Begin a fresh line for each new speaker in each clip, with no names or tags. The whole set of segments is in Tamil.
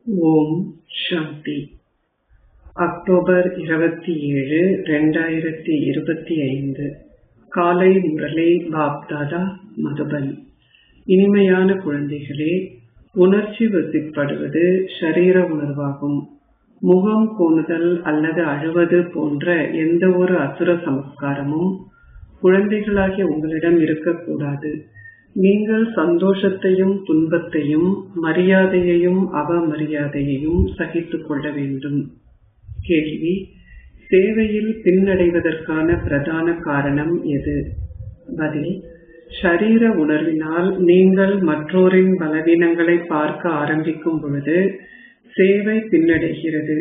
ஓம் சாந்தி. அக்டோபர் 27, 2025. காலை முரளி பாப்தாதா, மதுபன். இனிமையான குழந்தைகளே, உணர்ச்சி வசிப்படுவது ஷரீர உணர்வாகும். முகம் கோணுதல் அல்லது அழுவது போன்ற எந்த ஒரு அசுர சமஸ்காரமும் குழந்தைகளாகிய உங்களிடம் இருக்கக்கூடாது. நீங்கள் சந்தோஷத்தையும் துன்பத்தையும் மரியாதையையும் அவமரியாதையையும் சகித்துக் கொள்ள வேண்டும். கேள்வி: சேவையில் பின்னடைவதற்கான பிரதான காரணம் எது? பதில்: ஷரீர உணர்வினால் நீங்கள் மற்றோரின் பலவீனங்களை பார்க்க ஆரம்பிக்கும் பொழுது சேவை பின்னடைகிறது.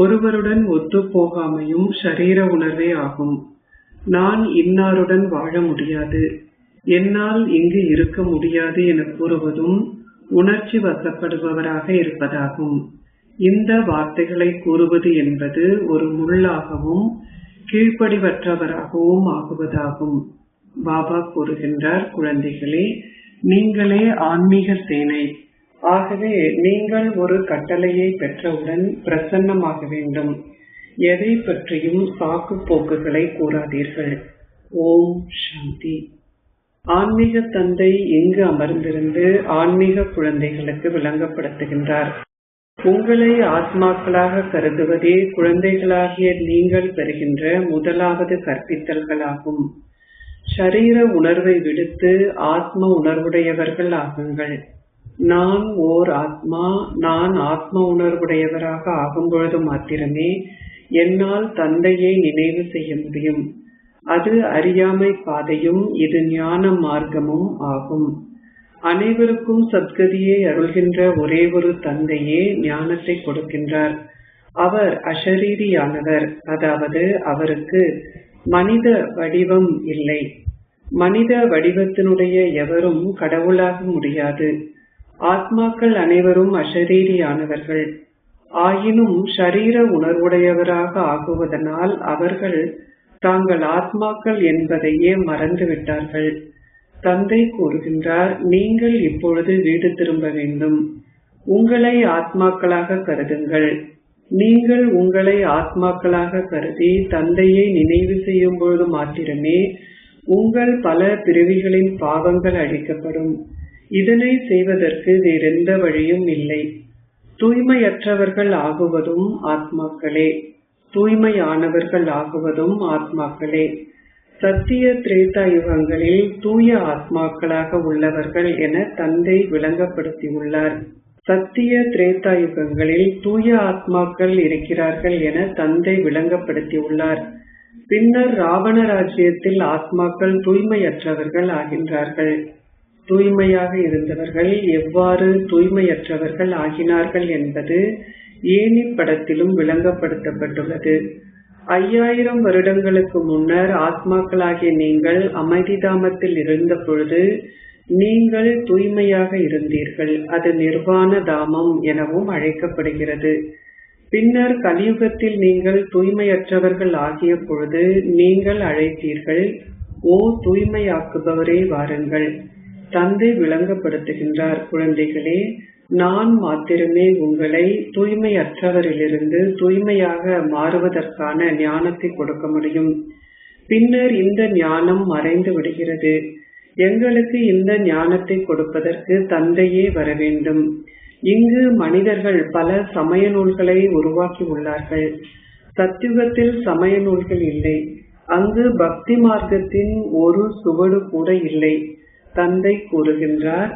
ஒருவருடன் ஒத்துப்போகாமையும் ஷரீர உணர்வே ஆகும். நான் இன்னாருடன் வாழ முடியாது, என்னால் இங்கு இருக்க முடியாது என கூறுவதும் உணர்ச்சி வசப்படுபவராக இருப்பதாகும். இந்த வார்த்தைகளை கூறுவது என்பது ஒரு முள்ளாகவும் கீழ்ப்படிவற்றவராகவும் ஆகுவதாகும். பாபா கூறுகின்றார், குழந்தைகளே, நீங்களே ஆன்மீக சேனை. ஆகவே நீங்கள் ஒரு கட்டளையை பெற்றவுடன் பிரசன்னமாக வேண்டும். எதை பற்றியும் சாக்கு போக்குகளை கூறாதீர்கள். ஓம் சாந்தி. ஆன்மீக தந்தை இங்கு அமர்ந்திருந்து ஆன்மீக குழந்தைகளுக்கு விளங்கப்படுத்துகின்றார். உங்களை ஆத்மாக்களாக கருதுவதே குழந்தைகளாகிய நீங்கள் பெறுகின்ற முதலாவது கற்பித்தல்களாகும். ஷரீர உணர்வை விடுத்து ஆத்ம உணர்வுடையவர்கள் ஆகுங்கள். நான் ஓர் ஆத்மா, நான் ஆத்ம உணர்வுடையவராக ஆகும் பொழுது மாத்திரமே என்னால் தந்தையை நினைவு செய்ய முடியும். அது அறியாமை பாதையும் இது ஞான மார்க்கமும் ஆகும். அனைவருக்கும் சத்கதியை அருள்கின்ற ஒரே ஒரு தந்தையே ஞானத்தை கொடுக்கின்றார். அவர் அஷரீரியானவர், அதாவது அவருக்கு மனித வடிவம் இல்லை. மனித வடிவத்தினுடைய எவரும் கடவுளாக முடியாது. ஆத்மாக்கள் அனைவரும் அஷரீரியானவர்கள். ஆயினும் ஷரீர உணர்வுடையவராக ஆகுவதனால் அவர்கள் தாங்கள் ஆத்மாக்கள் என்பதையே மறந்துவிட்டார்கள். தந்தை கூறுகின்றார், நீங்கள் இப்பொழுது வீடு திரும்ப வேண்டும். உங்களை ஆத்மாக்களாக கருதுங்கள். நீங்கள் உங்களை ஆத்மாக்களாக கருதி தந்தையை நினைவு செய்யும் பொழுது மாத்திரமே உங்கள் பல பிறவிகளின் பாவங்கள் அழிக்கப்படும். இதனை செய்வதற்கு வேறெந்த வழியும் இல்லை. தூய்மையற்றவர்கள் ஆகுவதும் ஆத்மாக்களே, தூய்மையானவர்கள் ஆகுவதும் ஆத்மாக்களே. சத்திய திரேதா யுகங்களில் தூய ஆத்மாக்களாக உள்ளவர்கள் என தந்தை விளங்கப்படுத்தியுள்ளார். சத்திய திரேதா யுகங்களில் தூய ஆத்மாக்கள் இருக்கிறார்கள் என தந்தை விளங்கப்படுத்தியுள்ளார். பின்னர் ராவண ராஜ்யத்தில் ஆத்மாக்கள் தூய்மையற்றவர்கள் ஆகின்றார்கள். தூய்மையாக இருந்தவர்கள் எவ்வாறு தூய்மையற்றவர்கள் ஆகினார்கள் என்பது ஏனி படத்திலும் விளங்கப்படுத்தப்பட்டுள்ளது. 5000 வருடங்களுக்கு முன்னர் ஆத்மாக்களாகிய நீங்கள் அமைதிதாமத்தில் இருந்த பொழுது நீங்கள் தூய்மையாக இருந்தீர்கள். அது நிர்வாண தாமம் எனவும் அழைக்கப்படுகிறது. பின்னர் கலியுகத்தில் நீங்கள் தூய்மையற்றவர்கள் ஆகிய பொழுது நீங்கள் அழைத்தீர்கள், ஓ தூய்மையாக்குபவரே வாருங்கள். தந்தை விளங்கப்படுத்துகின்றார், குழந்தைகளே, நான் மாத்திரமே உங்களை தூய்மையற்றவரிலிருந்து தூய்மையாக மாறுவதற்கான ஞானத்தை கொடுக்க முடியும். பின்னர் இந்த ஞானம் மறைந்து விடுகிறது. எங்களுக்கு இந்த ஞானத்தை கொடுப்பதற்கு தந்தையே வர வேண்டும். இங்கு மனிதர்கள் பல சமய நூல்களை உருவாக்கி உள்ளார்கள். சத்யுகத்தில் சமய நூல்கள் இல்லை. அங்கு பக்தி மார்க்கத்தின் ஒரு சுவடு கூட இல்லை. தந்தை கூறுகின்றார்,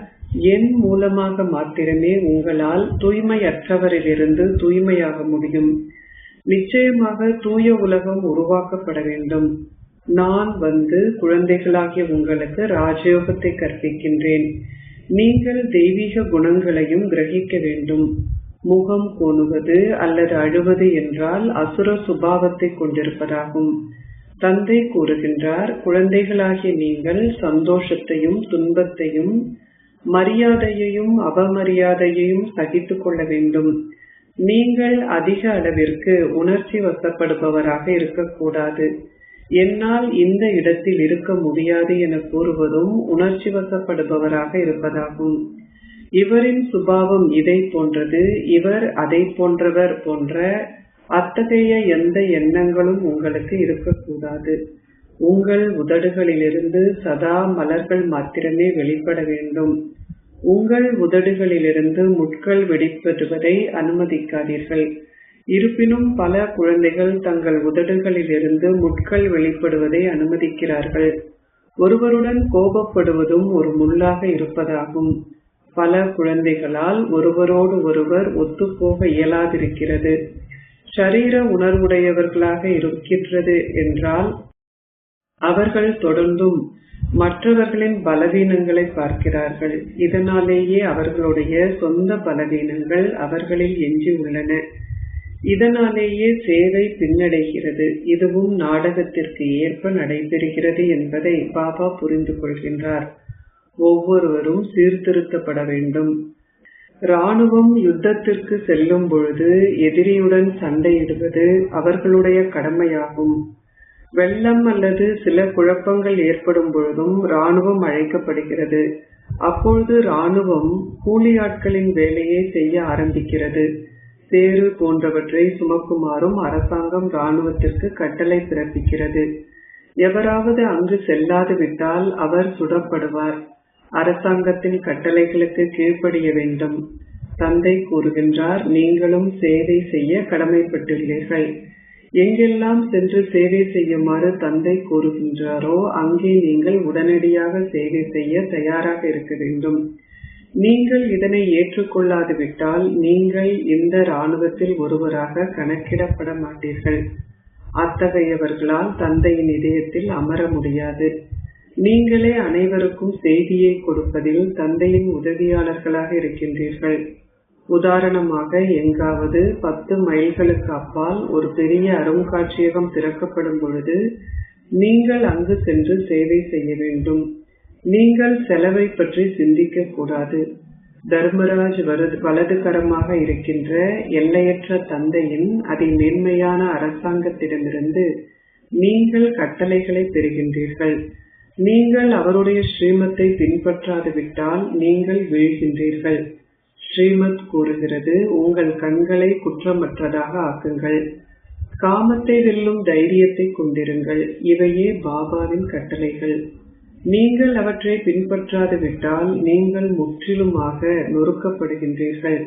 என் மூலமாக மாத்திரமே உங்களால் தூய்மையற்றவரிலிருந்து தூய்மையாக முடியும். நிச்சயமாக தூய உலகம் உருவாக்கப்பட வேண்டும். நான் வந்து குழந்தைகளாகிய உங்களுக்கு ராஜயோகத்தை கற்பிக்கின்றேன். நீங்கள் தெய்வீக குணங்களையும் கிரகிக்க வேண்டும். முகம் கோணுவது அல்லது அழுவது என்றால் அசுர சுபாவத்தை கொண்டிருப்பதாகும். தந்தை கூறுகின்றார், குழந்தைகளாகிய நீங்கள் சந்தோஷத்தையும் துன்பத்தையும் மரியாதையையும் அவமரியாதையையும் சகித்துக் கொள்ள வேண்டும். நீங்கள் அதிக அளவிற்கு உணர்ச்சி வசப்படுபவராக இருக்கக்கூடாது. என்னால் இந்த இடத்தில் இருக்க முடியாது என கூறுவதும் உணர்ச்சி வசப்படுபவராக இருப்பதாகும். இவரின் சுபாவம் இதை போன்றது, இவர் அதை போன்றவர் போன்ற அத்தகைய எந்த எண்ணங்களும் உங்களுக்கு இருக்கக்கூடாது. உங்கள் உதடுகளிலிருந்து சதா மலர்கள் மாத்திரமே வெளிப்பட வேண்டும். உங்கள் உதடுகளிலிருந்து முட்கள் வெடிப்படுவதை அனுமதிக்காதீர்கள். இருப்பினும் பல குழந்தைகள் தங்கள் உதடுகளிலிருந்து முட்கள் வெளிப்படுவதை அனுமதிக்கிறார்கள். ஒருவருடன் கோபப்படுவதும் ஒரு முள்ளாக இருப்பதாகும். பல குழந்தைகளால் ஒருவரோடு ஒருவர் ஒத்துப்போக இயலாதிருக்கிறது. ஷரீர உணர்வுடையவர்களாக இருக்கின்றது என்றால் அவர்கள் தொடர்ந்தும் மற்றவர்களின் பலவீனங்களை பார்க்கிறார்கள். இதனாலேயே அவர்களுடைய சொந்த பலவீனங்கள் அவர்களில் எஞ்சி உள்ளன. இதனாலேயே சேவை பின்னடைகிறது. இதுவும் நாடகத்திற்கு ஏற்ப நடைபெறுகிறது என்பதை பாபா புரிந்து கொள்கின்றார். ஒவ்வொருவரும் சீர்திருத்தப்பட வேண்டும். இராணுவம் யுத்தத்திற்கு செல்லும் பொழுது எதிரியுடன் சண்டையிடுவது அவர்களுடைய கடமையாகும். வெள்ளம் அல்லது சில குழப்பங்கள் ஏற்படும் பொழுதும் இராணுவம் அழைக்கப்படுகிறது. அப்பொழுது இராணுவம் கூலியாட்களின் வேலையை செய்ய ஆரம்பிக்கிறது. சேறு போன்றவற்றை சுமக்குமாறும் அரசாங்கம் இராணுவத்திற்கு கட்டளை பிறப்பிக்கிறது. எவராவது அங்கு செல்லாது விட்டால் அவர் சுடப்படுவார். அரசாங்கத்தின் கட்டளைகளுக்கு கீழ்ப்படிய வேண்டும். தந்தை கூறுகின்றார், நீங்களும் சேவை செய்ய கடமைப்பட்டுள்ளீர்கள். எங்கெல்லாம் சென்று சேவை செய்யுமாறு தந்தை கூறுகின்றாரோ அங்கே நீங்கள் உடனடியாக சேவை செய்ய தயாராக இருக்க வேண்டும். நீங்கள் இதனை ஏற்றுக்கொள்ளாது விட்டால் நீங்கள் இந்த இராணுவத்தில் ஒருவராக கணக்கிடப்பட மாட்டீர்கள். அத்தகையவர்களால் தந்தையின் இதயத்தில் அமர முடியாது. நீங்களே அனைவருக்கும் செய்தியை கொடுப்பதில் தந்தையின் உதவியாளர்களாக இருக்கின்றீர்கள். உதாரணமாக, எங்காவது 10 மைல்களுக்கு அப்பால் ஒரு பெரிய அருங்காட்சியகம் திறக்கப்படும் பொழுது நீங்கள் அங்கு சென்று சேவை செய்ய வேண்டும். நீங்கள் செலவை பற்றி சிந்திக்க கூடாது. தர்மராஜ் வலதுகரமாக இருக்கின்ற எல்லையற்ற தந்தையின் அதிமேன்மையான அரசாங்கத்திடமிருந்து நீங்கள் கட்டளைகளை பெறுகின்றீர்கள். நீங்கள் அவருடைய ஸ்ரீமத்தை பின்பற்றாது விட்டால் நீங்கள் வீழ்கின்றீர்கள். ஸ்ரீமத் கூறுகிறது, உங்கள் கண்களை குற்றமற்றதாக ஆக்குங்கள். காமத்தை வெல்லும் தைரியத்தை கொண்டிருங்கள். இவையே பாபாவின் கட்டளைகள். நீங்கள் அவற்றை பின்பற்றாது விட்டால் நீங்கள் முற்றிலுமாக நொறுக்கப்படுகின்றீர்கள்.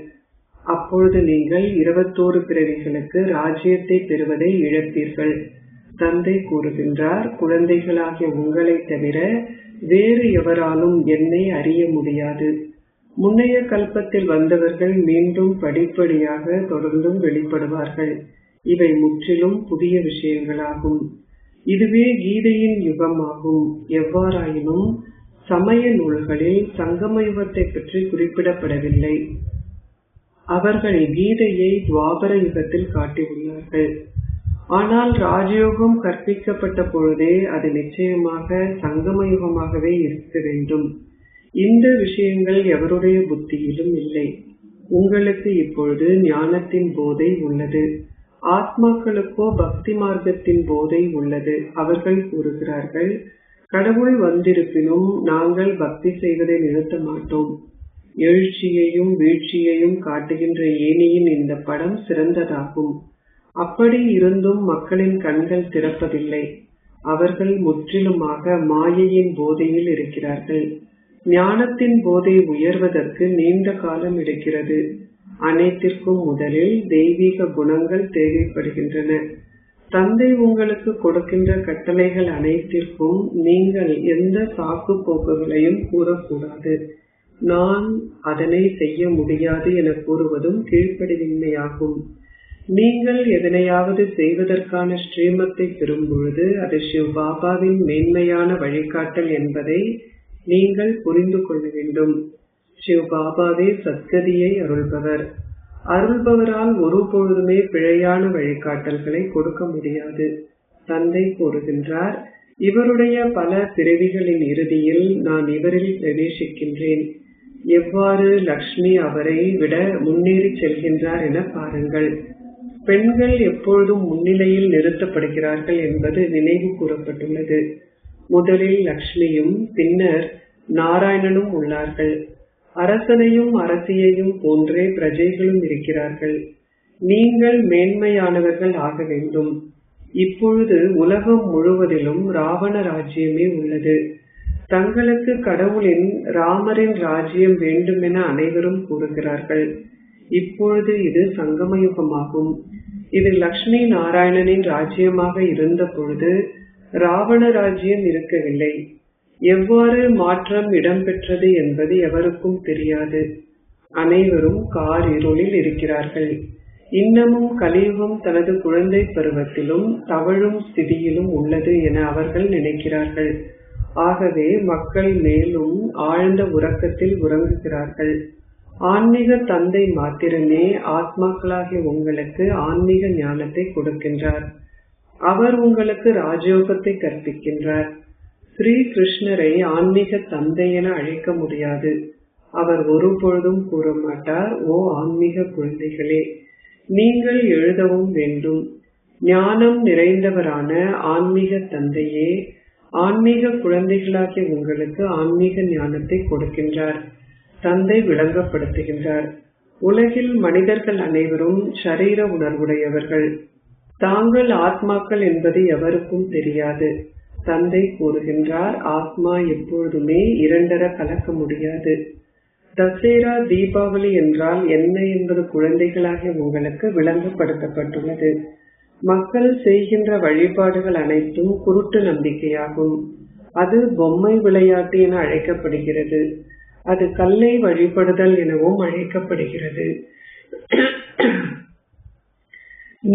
அப்பொழுது நீங்கள் 21 பிறவிகளுக்கு ராஜ்யத்தை பெறுவதை இழப்பீர்கள். தந்தை கூறுகின்றார், குழந்தைகளாகிய உங்களை தவிர வேறு எவராலும் என்னை அறிய முடியாது. முன்னைய கல்பத்தில் வந்தவர்கள் மீண்டும் படிப்படியாக தொடர்ந்தும் வெளிப்படுவார்கள். இவை முற்றிலும் புதிய விஷயங்களாகும். இதுவே கீதையின் யுகமாகும். எவ்வாறாயினும் சமய நூல்களில் சங்கம யுகத்தை பற்றி குறிப்பிடப்படவில்லை. அவர்கள் கீதையை துவாபர யுகத்தில் காட்டியுள்ளார்கள். ஆனால் ராஜயோகம் கற்பிக்கப்பட்ட பொழுதே அது நிச்சயமாக சங்கம யுகமாகவே இருக்க வேண்டும். இந்த விஷயங்கள் எவருடைய புத்தியிலும் இல்லை. உங்களுக்கு இப்பொழுது ஞானத்தின் போதை உள்ளது. ஆத்மாக்களுக்கோ பக்தி மார்க்கத்தின் போதை உள்ளது. அவர்கள் கூறுகிறார்கள், கடவுள் வந்திருப்பினும் நாங்கள் பக்தி செய்வதை நிறுத்த மாட்டோம். எழுச்சியையும் வீழ்ச்சியையும் காட்டுகின்ற ஏனியின் இந்த படம் சிறந்ததாகும். அப்படி இருந்தும் மக்களின் கண்கள் திறப்பதில்லை. அவர்கள் முற்றிலுமாக மாயையின் போதையில் இருக்கிறார்கள். ஞானத்தின் போதை உயர்வதற்கு நீண்ட காலம் எடுக்கிறது. அனைத்திற்கும் முதலில் தெய்வீக குணங்கள் தேவைப்படுகின்றன. தந்தை உங்களுக்கு கொடுக்கின்ற கட்டளைகள் அனைத்திற்கும் நீங்கள் எந்த சாக்கு போக்குகளையும் கூறக்கூடாது. நான் அதனை செய்ய முடியாது என கூறுவதும் கீழ்ப்படிவின்மையாகும். நீங்கள் எதனையாவது செய்வதற்கான ஸ்ரீமத்தை பெறும் பொழுது அது சிவ் பாபாவின் மேன்மையான வழிகாட்டல் என்பதை நீங்கள் புரிந்து கொள்ள வேண்டும். சிவ் பாபாவே சத்கதியை அருள்பவர். அருள்பவரால் ஒருபொழுதுமே பிழையான வழிகாட்டல்களை கொடுக்க முடியாது. தந்தை கூறுகின்றார், இவருடைய பல பிறவிகளின் இறுதியில் நான் இவரில் பிரவேசிக்கின்றேன். எவ்வாறு லக்ஷ்மி அவரை விட முன்னேறி செல்கின்றார் என பாருங்கள். பெண்கள் எப்பொழுதும் முன்னிலையில் நிறுத்தப்படுகிறார்கள் என்பது நினைவு கூறப்பட்டுள்ளது. முதலில் லக்ஷ்மியும் பின்னர் நாராயணனும் உள்ளார்கள். அரசனையும் அரசியையும் போன்றே பிரஜைகளும் இருக்கிறார்கள். நீங்கள் மேன்மையானவர்கள் ஆக வேண்டும். இப்பொழுது உலகம் முழுவதிலும் ராவண ராஜ்யமே உள்ளது. தங்களுக்கு கடவுளின் ராமரின் ராஜ்யம் வேண்டுமென அனைவரும் கூறுகிறார்கள். இப்பொழுது இது சங்கமயுகமாகும். இது லட்சுமி நாராயணனின் ராஜ்யமாக இருந்த பொழுது ராவண ராஜ்யம் இருக்கவில்லை. எவ்வாறு மாற்றம் இடம்பெற்றது என்பது எவருக்கும் தெரியாது. அனைவரும் கார் இருளில் இருக்கிறார்கள். இன்னமும் கலியுகம் தனது குழந்தை பருவத்திலும் தவழும் ஸ்திதியிலும் உள்ளது என அவர்கள் நினைக்கிறார்கள். ஆகவே மக்கள் மேலும் ஆழ்ந்த உறக்கத்தில் உறங்குகிறார்கள். ஆன்மீக தந்தை மாத்திரமே ஆத்மாக்களாகிய உங்களுக்கு ஆன்மீக ஞானத்தை கொடுக்கின்றார். அவர் உங்களுக்கு ராஜயோகத்தை கற்பிக்கின்றார். ஸ்ரீ கிருஷ்ணரை ஆன்மீக தந்தை என அழைக்க முடியாது. அவர் ஒருபொழுதும் கூற மாட்டார், ஓ ஆன்மீக குழந்தைகளே, நீங்கள் எழுதவும் வேண்டும். ஞானம் நிறைந்தவரான ஆன்மீக தந்தையே ஆன்மீக குழந்தைகளாகிய உங்களுக்கு ஆன்மீக ஞானத்தை கொடுக்கின்றார். தந்தை விளங்கப்படுத்துகின்றார். உலகில் மனிதர்கள் அனைவரும் ஷரீர உணர்வுடையவர்கள். தாங்கள் ஆத்மாக்கள் என்பது எவருக்கும் தெரியாது. தந்தை கூறுகின்றார், ஆத்மா எப்பொழுதுமே இரண்டர கலக்க முடியாது. தசேரா தீபாவளி என்றால் என்ன என்பது குழந்தைகளாகிய உங்களுக்கு விளங்கப்படுத்தப்பட்டுள்ளது. மக்கள் செய்கின்ற வழிபாடுகள் அனைத்தும் குருட்டு நம்பிக்கையாகும். அது பொம்மை விளையாட்டு என அழைக்கப்படுகிறது. அது கல்லை வழிபடுதல் எனவும் அழைக்கப்படுகிறது.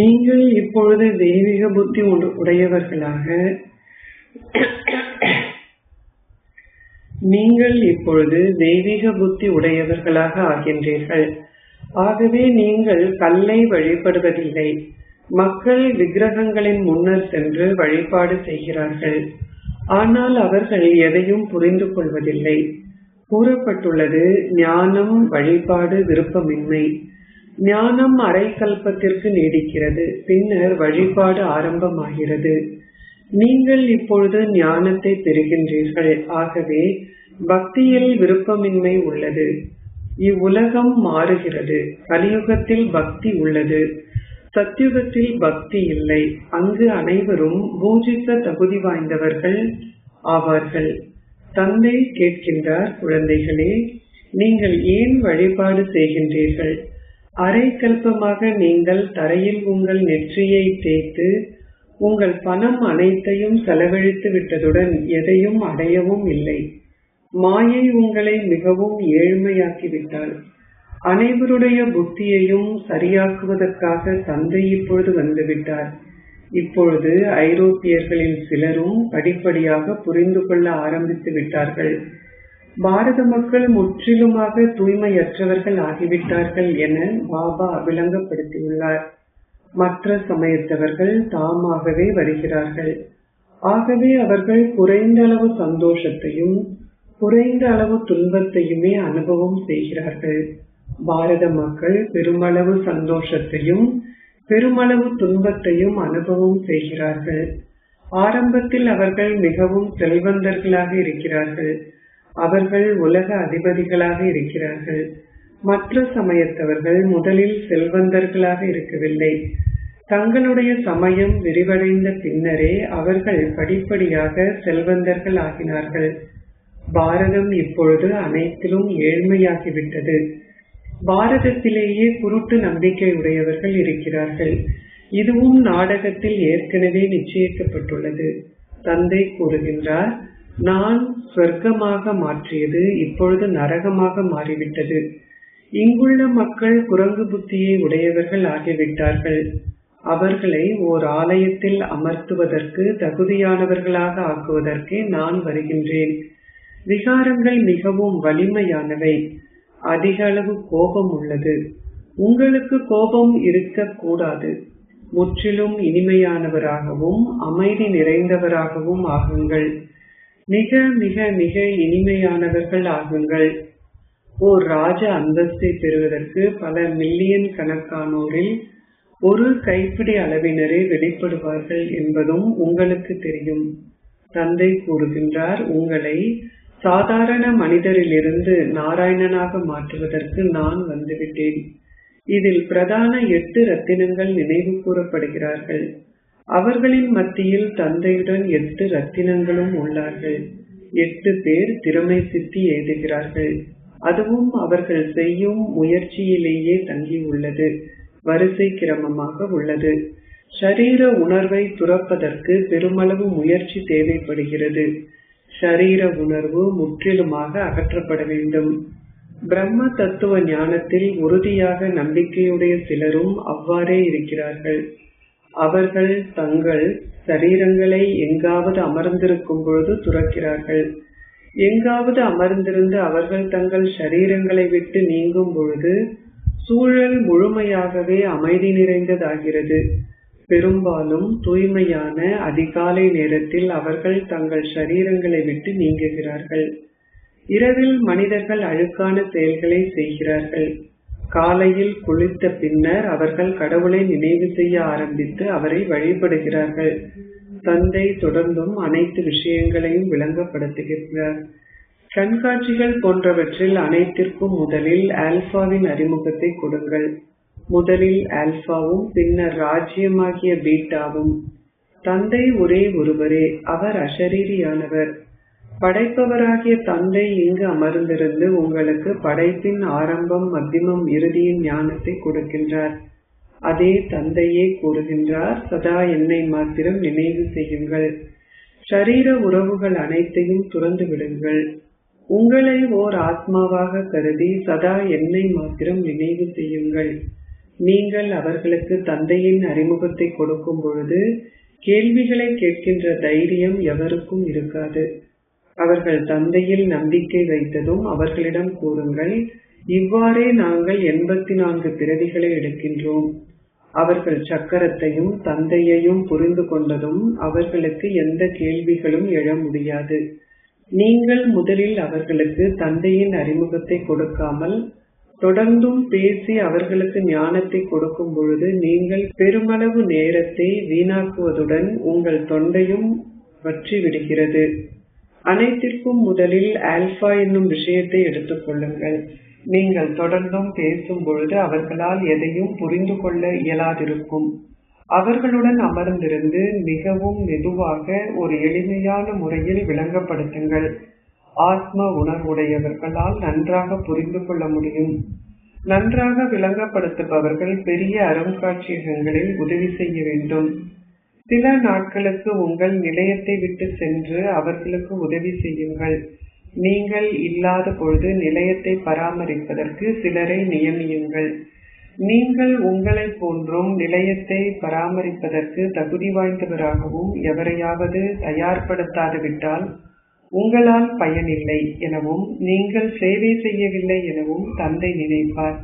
நீங்கள் இப்பொழுது தெய்வீக புத்தி உடையவர்களாக ஆகின்றீர்கள். ஆகவே நீங்கள் கல்லை வழிபடுவதில்லை. மக்கள் விக்கிரகங்களின் முன்னர் சென்று வழிபாடு செய்கிறார்கள். ஆனால் அவர்கள் எதையும் புரிந்து கொள்வதில்லை. கூறப்பட்டுள்ளது, ஞானம், வழிபாடு, விருப்பமின்மை. ஞானம் அரை கல்பத்திற்கு நீடிக்கிறது. பின்னர் வழிபாடு ஆரம்பமாகிறது. நீங்கள் இப்பொழுது ஞானத்தை பெறுகின்றீர்கள். ஆகவே பக்தியில் விருப்பமின்மை உள்ளது. இவ்வுலகம் மாறுகிறது. கலியுகத்தில் பக்தி உள்ளது. சத்யுகத்தில் பக்தி இல்லை. அங்கு அனைவரும் பூஜிக்க தகுதி வாய்ந்தவர்கள் ஆவார்கள். தந்தை கேட்கின்றார், குழந்தைகளே, நீங்கள் ஏன் வழிபாடு செய்கின்றீர்கள்? அரை கல்பமாக நீங்கள் தரையில் உங்கள் நெற்றியை தேய்த்து உங்கள் பணம் அனைத்தையும் செலவழித்து விட்டதுடன் எதையும் அடையவும் இல்லை. மாயை உங்களை மிகவும் ஏழ்மையாக்கிவிட்டாள். அனைவருடைய புத்தியையும் சரியாக்குவதற்காக தந்தை இப்பொழுது வந்துவிட்டார். இப்பொழுது ஐரோப்பியர்களில் சிலரும் படிப்படியாக புரிந்து கொள்ள ஆரம்பித்து விட்டார்கள். பாரத மக்கள் முற்றிலுமாக தூய்மையற்றவர்கள் ஆகிவிட்டார்கள் என பாபா விளங்கப்படுத்தியுள்ளார். மற்ற சமயத்தவர்கள் தாமாகவே வருகிறார்கள். ஆகவே அவர்கள் குறைந்த அளவு சந்தோஷத்தையும் குறைந்த அளவு துன்பத்தையுமே அனுபவம் செய்கிறார்கள். பாரத மக்கள் பெருமளவு சந்தோஷத்தையும் பெருமளவு துன்பத்தையும் அனுபவம் செய்கிறார்கள். ஆரம்பத்தில் அவர்கள் மிகவும் செல்வந்தர்களாக இருக்கிறார்கள். அவர்கள் உலக அதிபதிகளாக இருக்கிறார்கள். மற்ற சமயத்தவர்கள் முதலில் செல்வந்தர்களாக இருக்கவில்லை. தங்களுடைய சமயம் விரிவடைந்த பின்னரே அவர்கள் படிப்படியாக செல்வந்தர்கள் ஆகினார்கள். பாரதம் இப்பொழுது அனைத்திலும் ஏழ்மையாகிவிட்டது. பாரதத்திலேயே குருட்டு நம்பிக்கை உடையவர்கள் இருக்கிறார்கள். இதுவும் நாடகத்தில் ஏற்கனவே நிச்சயிக்கப்பட்டுள்ளது. தந்தை கூறுகின்றார், நான் சொர்க்கமாக மாற்றியது இப்பொழுது நரகமாக மாறிவிட்டது. இங்குள்ள மக்கள் குரங்கு புத்தியை உடையவர்கள் ஆகிவிட்டார்கள். அவர்களை ஓர் ஆலயத்தில் அமர்த்துவதற்கு தகுதியானவர்களாக ஆக்குவதற்கே நான் வருகின்றேன். விகாரங்கள் மிகவும் வலிமையானவை. அதிக அளவு கோபம் உள்ளது. உங்களுக்கு கோபம் இருக்கக்கூடாது. முற்றிலும் இனிமையானவராகவும் அமைதி நிறைந்தவராகவும் ஆகுங்கள். மிக மிக மிக இனிமையானவர்கள் ஆகுங்கள். ஓர் ராஜ அந்தஸ்தை பெறுவதற்கு பல மில்லியன் கணக்கானோரில் ஒரு கைப்பிடி அளவினரே வெளிப்படுவார்கள் என்பதும் உங்களுக்கு தெரியும். தந்தை கூறுகின்றார், உங்களை சாதாரண மனிதரிலிருந்து நாராயணனாக மாற்றுவதற்கு நான் வந்துவிட்டேன். இதில் பிரதான 8 ரத்தினங்கள் நினைவு கூறப்படுகிறார்கள். அவர்களின் மத்தியில் தந்தையுடன் 8 ரத்தினங்களும் உள்ளார்கள். 8 பேர் திறமை சித்தி எழுதுகிறார்கள். அதுவும் அவர்கள் செய்யும் முயற்சியிலேயே தங்கியுள்ளது. வரிசை கிரமமாக உள்ளது. ஷரீர உணர்வை துறப்பதற்கு பெருமளவு முயற்சி தேவைப்படுகிறது. ஷரீர உணர்வு முற்றிலுமாக அகற்றப்பட வேண்டும். பிரம்ம தத்துவ ஞானத்தில் உறுதியாக நம்பிக்கையுடைய சிலரும் அவ்வாறே இருக்கிறார்கள். அவர்கள் தங்கள் சரீரங்களை எங்காவது அமர்ந்திருக்கும் பொழுது துறக்கிறார்கள். எங்காவது அமர்ந்திருந்து அவர்கள் தங்கள் சரீரங்களை விட்டு நீங்கும் பொழுது சூழல் முழுமையாகவே அமைதி நிறைந்ததாகிறது. பெரும்பாலும் தூய்மையான அதிகாலை நேரத்தில் அவர்கள் தங்கள் சரீரங்களை விட்டு நீங்குகிறார்கள். இரவில் மனிதர்கள் அழுக்கான செயல்களை செய்கிறார்கள். காலையில் குளித்த பின்னர் அவர்கள் கடவுளை நினைவு செய்ய ஆரம்பித்து அவரை வழிபடுகிறார்கள். தந்தை தொடர்ந்தும் அனைத்து விஷயங்களையும் விளங்கப்படுத்துகிறார். கண்காட்சிகள் போன்றவற்றில் அனைத்திற்கும் முதலில் ஆல்பாவின் அறிமுகத்தை கொடுங்கள். முதலில் ஆல்பாவும் பின்னர் ராஜ்யமாகிய பீட்டாவும். தந்தை ஒரே ஒருவரே. அவர் அஷரீரியானவர். படைப்பவராகிய தந்தை இங்கு அமர்ந்திருந்து உங்களுக்கு படைப்பின் ஆரம்பம், மத்தியமம், இறுதியின் ஞானத்தை கொடுக்கின்றார். அதே தந்தையே கூறுகின்றார், சதா என்னை மாத்திரம் நினைவு செய்யுங்கள். ஷரீர உறவுகள் அனைத்தையும் துறந்து விடுங்கள். உங்களை ஓர் ஆத்மாவாக கருதி சதா என்னை மாத்திரம் நினைவு செய்யுங்கள். நீங்கள் அவர்களுக்கு தந்தையின் அறிமுகத்தை கொடுக்கும் பொழுது கேள்விகளை கேட்கின்ற தைரியம் எவருக்கும் இருக்காது. அவர்கள் தந்தையில் நம்பிக்கை வைத்ததும் அவர்களிடம் கூறுங்கள், இவ்வாறே நாங்கள் 84 பிறவிகளை எடுக்கின்றோம். அவர்கள் சக்கரத்தையும் தந்தையையும் புரிந்து கொண்டதும் அவர்களுக்கு எந்த கேள்விகளும் எழ முடியாது. நீங்கள் முதலில் அவர்களுக்கு தந்தையின் அறிமுகத்தை கொடுக்காமல் தொடர்ந்தும் பேசி அவர்களுக்கு ஞானத்தை கொடுக்கும் பொழுது நீங்கள் பெருமளவு நேரத்தை வீணாக்குவதுடன் உங்கள் தொண்டையும் வற்றி விடுகிறது. அனைத்திற்கும் முதலில் ஆல்பா என்னும் விஷயத்தை எடுத்துக் கொள்ளுங்கள். நீங்கள் தொடர்ந்தும் பேசும் பொழுது அவர்களால் எதையும் புரிந்து கொள்ள இயலாதிருக்கும். அவர்களுடன் அமர்ந்திருந்து மிகவும் மெதுவாக ஒரு எளிமையான முறையில் விளங்கப்படுத்துங்கள். ஆத்ம உணர்வுடையவர்களால் நன்றாக புரிந்து கொள்ள முடியும். நன்றாக விளங்கப்படுத்துபவர்கள் பெரிய அருங்காட்சியகங்களில் உதவி செய்ய வேண்டும். சில நாட்களுக்கு உங்கள் நிலையத்தை விட்டு சென்று அவர்களுக்கு உதவி செய்யுங்கள். நீங்கள் இல்லாத பொழுது நிலையத்தை பராமரிப்பதற்கு சிலரை நியமியுங்கள். நீங்கள் உங்களை போன்றும் நிலையத்தை பராமரிப்பதற்கு தகுதி வாய்ந்தவராகவும் எவரையாவது தயார்படுத்தாது விட்டால் உங்களால் பயனில்லை எனவும் நீங்கள் சேவை செய்யவில்லை எனவும் தந்தை நினைப்பார்.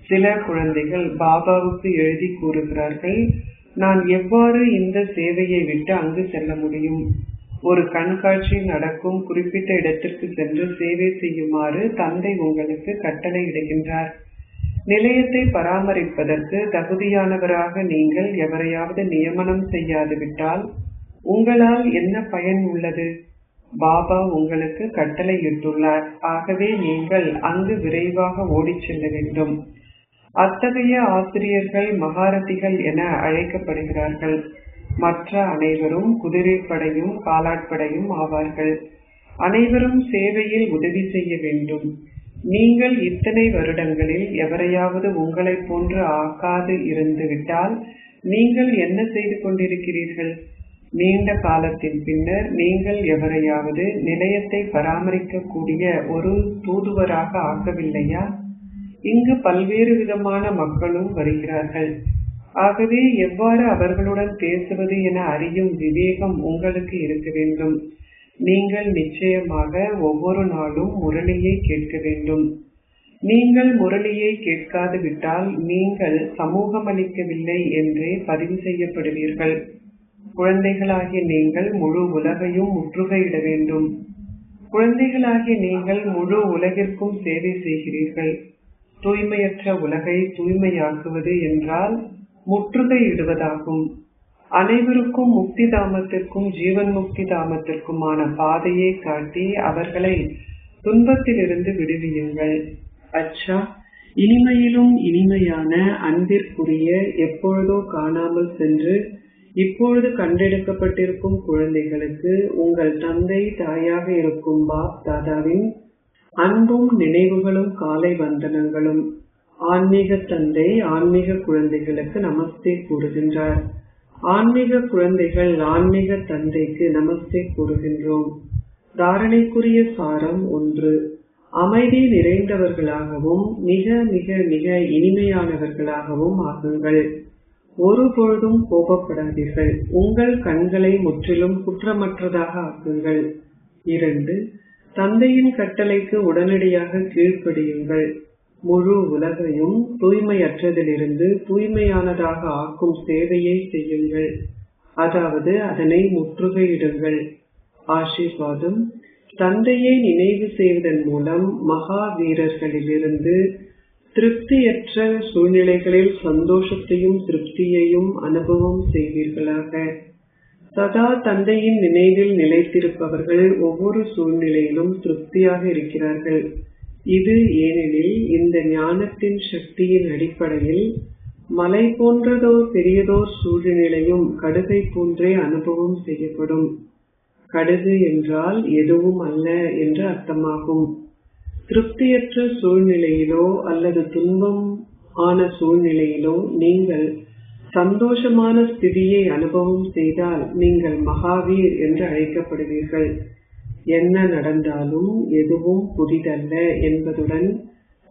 சில குழந்தைகள் பாபாவுக்கு எழுதி கூறுகிறார்கள், நான் எவ்வாறு இந்த சேவையை விட்டு அங்கு செல்ல முடியும்? ஒரு கண்காட்சி நடக்கும் குறிப்பிட்ட இடத்திற்கு சென்று சேவை செய்யுமாறு தந்தை உங்களுக்கு கட்டளை இடுகின்றார். நிலையத்தை பராமரிப்பதற்கு தகுதியானவராக நீங்கள் எவரையாவது நியமனம் செய்யாது விட்டால் உங்களால் என்ன பயன் உள்ளது? பாபா உங்களுக்கு கட்டளை இட்டுள்ளார். ஆகவே நீங்கள் அங்கு விரைவாக ஓடிச் செல்ல வேண்டும். அத்தகைய ஆசிரியர்கள் மகாரதிகள் என அழைக்கப்படுகிறார்கள். மற்ற அனைவரும் குதிரைப்படையும் காலாட்படையும் ஆவார்கள். அனைவரும் சேவையில் உதவி செய்ய வேண்டும். நீங்கள் இத்தனை வருடங்களில் எவரையாவது உங்களை போன்று ஆக்காது இருந்து விட்டால் நீங்கள் என்ன செய்து கொண்டிருக்கிறீர்கள்? நீண்ட காலத்தின் பின்னர் நீங்கள் எவரையாவது நிலையத்தை பராமரிக்க கூடிய ஒரு தூதுவராக ஆக்கவில்லையா? இங்கு பல்வேறு விதமான மக்களும் வருகிறார்கள். ஆகவே எவ்வாறு அவர்களுடன் பேசுவது என அறியும் விவேகம் உங்களுக்கு இருக்க வேண்டும். நீங்கள் நிச்சயமாக ஒவ்வொரு நாளும் முரளியை கேட்க வேண்டும். நீங்கள் முரளியை கேட்காது விட்டால் நீங்கள் சமூகமளிக்கவில்லை என்றே பதிவு செய்யப்படுவீர்கள். குழந்தைகளாகிய நீங்கள் முழு உலகையும் முற்றுகையிட வேண்டும். குழந்தைகளாகிய நீங்கள் முழு உலகிற்கும் சேவை செய்கிறீர்கள். தூய்மையற்ற உலகை தூய்மையாக்குவது என்றால் முற்றுகையிடுவதாகும். அனைவருக்கும் முக்தி தாமத்திற்கும் ஜீவன் முக்தி தாமத்திற்குமான பாதையை காட்டி அவர்களை துன்பத்திலிருந்து விடுவியுங்கள். அச்சா, இனிமையிலும் இனிமையான அன்பிற்குரிய எப்பொழுதோ காணாமல் சென்று இப்பொழுது கண்டெடுக்கப்பட்டிருக்கும் குழந்தைகளுக்கு உங்கள் தந்தை தாயாக இருக்கும் பாப் தாதாவின் அன்பும் நினைவுகளும் காலை வந்தனங்களும். ஆன்மீக தந்தை ஆன்மீக குழந்தைகளுக்கு நமஸ்தே கூறுகின்றார். ஆன்மீக குழந்தைகள் ஆன்மீக தந்தைக்கு நமஸ்தே கூறுகின்றோம். தாரணைக்குரிய சாரம் 1. அமைதி நிறைந்தவர்களாகவும் மிக மிக மிக இனிமையானவர்களாகவும் ஆகுங்கள். ஒருபொழுதும் கோபப்படாதீர்கள். உங்கள் கண்களை முற்றிலும் குற்றமற்றதாக ஆக்குங்கள். 2. தந்தையின் கட்டளைக்கு உடனடியாக கீழ்ப்படியுங்கள். முழு உலகையும் தூய்மையற்றதிலிருந்து தூய்மையானதாக ஆக்கும் சேவையை செய்யுங்கள். அதாவது அதனை முற்றுகையிடுங்கள். ஆசீர்வாதம். தந்தையை நினைவு செய்வதன் மூலம் மகா வீரர்களிலிருந்து திருப்தியற்ற சூழ்நிலைகளில் சந்தோஷத்தையும் திருப்தியையும் அனுபவம் செய்வீர்களாக. சதா தந்தையின் நினைவில் நிலைத்திருப்பவர்கள் ஒவ்வொரு சூழ்நிலையிலும் திருப்தியாக இருக்கிறார்கள். இது ஏனெனில் இந்த ஞானத்தின் சக்தியின் அடிப்படையில் மலை போன்றதோ பெரியதோர் சூழ்நிலையும் கடுகை போன்றே அனுபவம் செய்யப்படும். கடுகு என்றால் எதுவும் அல்ல என்று அர்த்தமாகும். திருப்தியற்ற சூழ்நிலையிலோ அல்லது துன்பம் ஆன சூழ்நிலையிலோ நீங்கள் சந்தோஷமான ஸ்திதியை அனுபவம் செய்தால் நீங்கள் மகாவீர் என்று அழைக்கப்படுவீர்கள். என்ன நடந்தாலும் எதுவும் புதிதல்ல என்பதுடன்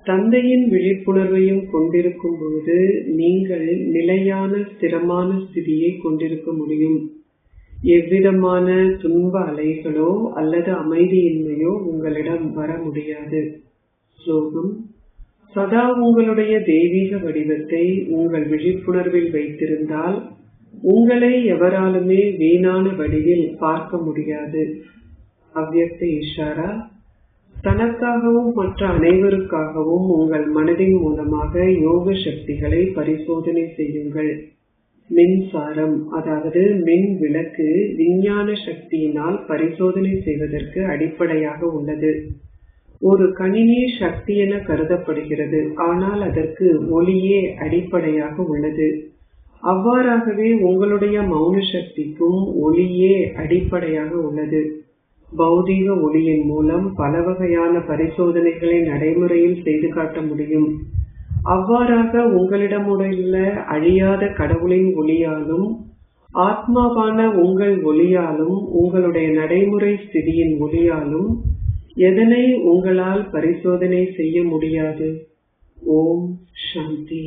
தந்தையின் விழிப்புணர்வையும் கொண்டிருக்கும் பொழுது நீங்கள் நிலையான ஸ்திரமான ஸ்திதியை கொண்டிருக்க முடியும். எவ்விதமான துன்ப அலைகளோ அல்லது அமைதியின்மையோ உங்களிடம் வர முடியாது. ஸ்லோகம். சதா உங்களுடைய தெய்வீக வடிவத்தை உங்கள் விழிப்புணர்வில் வைத்திருந்தால் உங்களை எவராலுமே வீணான வடிவில் பார்க்க முடியாது. அவ்யக்த இஷாரா. தனக்காகவும் மற்ற அனைவருக்காகவும் உங்கள் மனதின் மூலமாக யோக சக்திகளை பரிசோதனை செய்யுங்கள். மின்சாரம், அதாவது மின் விளக்கு விஞ்ஞான சக்தியினால் பரிசோதனை செய்வதற்கு அடிப்படையாக உள்ளது. ஒரு கணினி சக்தி என கருதப்படுகிறது, ஆனால் அதற்கு ஒளியே அடிப்படையாக உள்ளது. அவ்வாறாகவே உங்களுடைய மௌன சக்திக்கும் ஒளியே அடிப்படையாக உள்ளது. பௌதீக ஒளியின் மூலம் பல வகையான பரிசோதனைகளை நடைமுறையில் செய்து காட்ட முடியும். அவ்வாறாக உங்களிடமுள்ள அழியாத கடவுளின் ஒளியாலும் ஆத்மாவான உங்கள் ஒளியாலும் உங்களுடைய நடைமுறை ஸ்திதியின் ஒளியாலும் எதனை உங்களால் பரிசோதனை செய்ய முடியாது? ஓம் சாந்தி.